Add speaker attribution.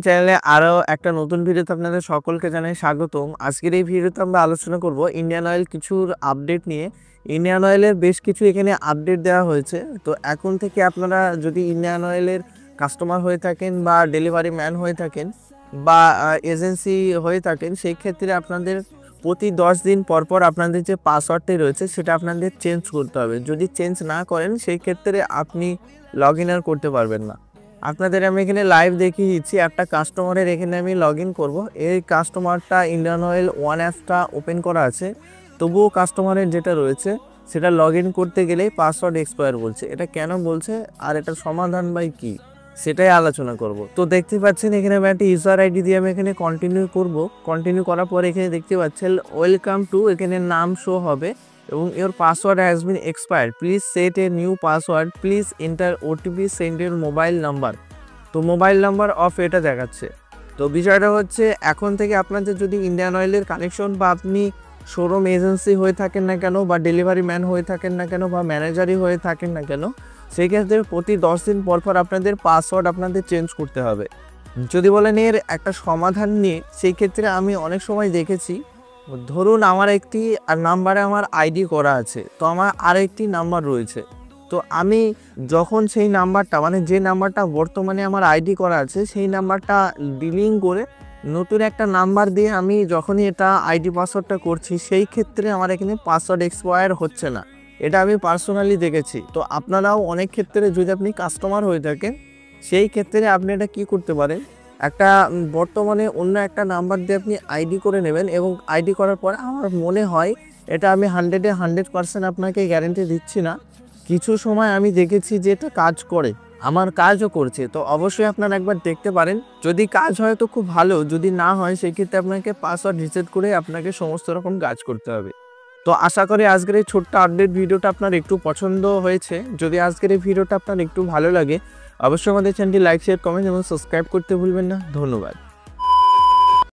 Speaker 1: চ্যানেলে আরো একটা নতুন ভিডিওতে আপনাদের সকলকে জানাই স্বাগতম। আজকের এই ভিডিওতে আমরা আলোচনা করব ইন্ডিয়ান অয়েল কিছুর আপডেট নিয়ে। ইন্ডিয়ান অয়েলের বেশ কিছু এখানে আপডেট দেওয়া হয়েছে। তো এখন থেকে আপনারা যদি ইন্ডিয়ান অয়েলের কাস্টমার হয়ে থাকেন বা ডেলিভারি ম্যান হয়ে থাকেন বা এজেন্সি হয়ে থাকেন, সেই ক্ষেত্রে আপনাদের প্রতি 10 দিন পর পর আপনাদের যে পাসওয়ার্ডটি রয়েছে সেটা আপনাদের চেঞ্জ করতে হবে। যদি চেঞ্জ না করেন সেই ক্ষেত্রে আপনি লগ ইন আর করতে পারবেন না। আপনাদের আমি এখানে লাইভ দেখিয়ে দিচ্ছি। একটা কাস্টমারের এখানে আমি লগ ইন করবো। এই কাস্টমারটা ইন্ডিয়ান অয়েল ওয়ান অ্যাপটা ওপেন করা আছে, তবুও কাস্টমারের যেটা রয়েছে সেটা লগ ইন করতে গেলেই পাসওয়ার্ড এক্সপায়ার বলছে। এটা কেন বলছে আর এটার সমাধান বাই কী সেটাই আলোচনা করব। তো দেখতে পাচ্ছেন এখানে আমি একটা ইউজার আইডি দিয়ে আমি এখানে কন্টিনিউ করব। কন্টিনিউ করার পরে এখানে দেখতে পাচ্ছেন ওয়েলকাম টু, এখানে নাম শো হবে এবং your password has been expired, please set a new password, please enter OTP, send your mobile number. তো মোবাইল নাম্বার অফ এটা দেখাচ্ছে। তো বিষয়টা হচ্ছে এখন থেকে আপনাদের যদি ইন্ডিয়ান অয়েলের কানেকশন বা আপনি শোরুম এজেন্সি হয়ে থাকেন না কেন বা ডেলিভারি ম্যান হয়ে থাকেন না কেন বা ম্যানেজারই হয়ে থাকেন না কেন, সেই ক্ষেত্রে প্রতি 10 দিন পর পর আপনাদের পাসওয়ার্ড আপনাদের চেঞ্জ করতে হবে। যদি বলেন এর একটা সমাধান নিয়ে, সেই ক্ষেত্রে আমি অনেক সময় দেখেছি, ধরুন আমার একটি নাম্বারে আমার আইডি করা আছে, তো আমার আরেকটি নাম্বার রয়েছে। তো আমি যখন সেই নাম্বারটা মানে যে নাম্বারটা বর্তমানে আমার আইডি করা আছে সেই নাম্বারটা ডিলিং করে নতুন একটা নাম্বার দিয়ে আমি যখনই এটা আইডি পাসওয়ার্ডটা করছি, সেই ক্ষেত্রে আমার এখানে পাসওয়ার্ড এক্সপায়ার হচ্ছে না। এটা আমি পার্সোনালি দেখেছি। তো আপনারাও অনেক ক্ষেত্রে যদি আপনি কাস্টমার হয়ে থাকেন, সেই ক্ষেত্রে আপনি এটা কী করতে পারেন, একটা বর্তমানে অন্য একটা নাম্বার দিয়ে আপনি আইডি করে নেবেন এবং আইডি করার পর আমার মনে হয় এটা আমি 100% আপনাকে গ্যারেন্টি দিচ্ছি না, কিছু সময় আমি দেখেছি যে এটা কাজ করে, আমার কাজও করছে। তো অবশ্যই আপনারা একবার দেখতে পারেন, যদি কাজ হয় তো খুব ভালো, যদি না হয় সেই ক্ষেত্রে আপনাকে পাসওয়ার্ড রিসেট করে আপনাকে সমস্ত রকম কাজ করতে হবে। তো আশা করি আজকের এই ছোট্ট আপডেট ভিডিওটা আপনার একটু পছন্দ হয়েছে। যদি আজকের এই ভিডিওটা আপনার একটু ভালো লাগে, অবশ্যই আমাদের চ্যানেলটি লাইক, শেয়ার, কমেন্ট এবং সাবস্ক্রাইব করতে ভুলবেন না। ধন্যবাদ।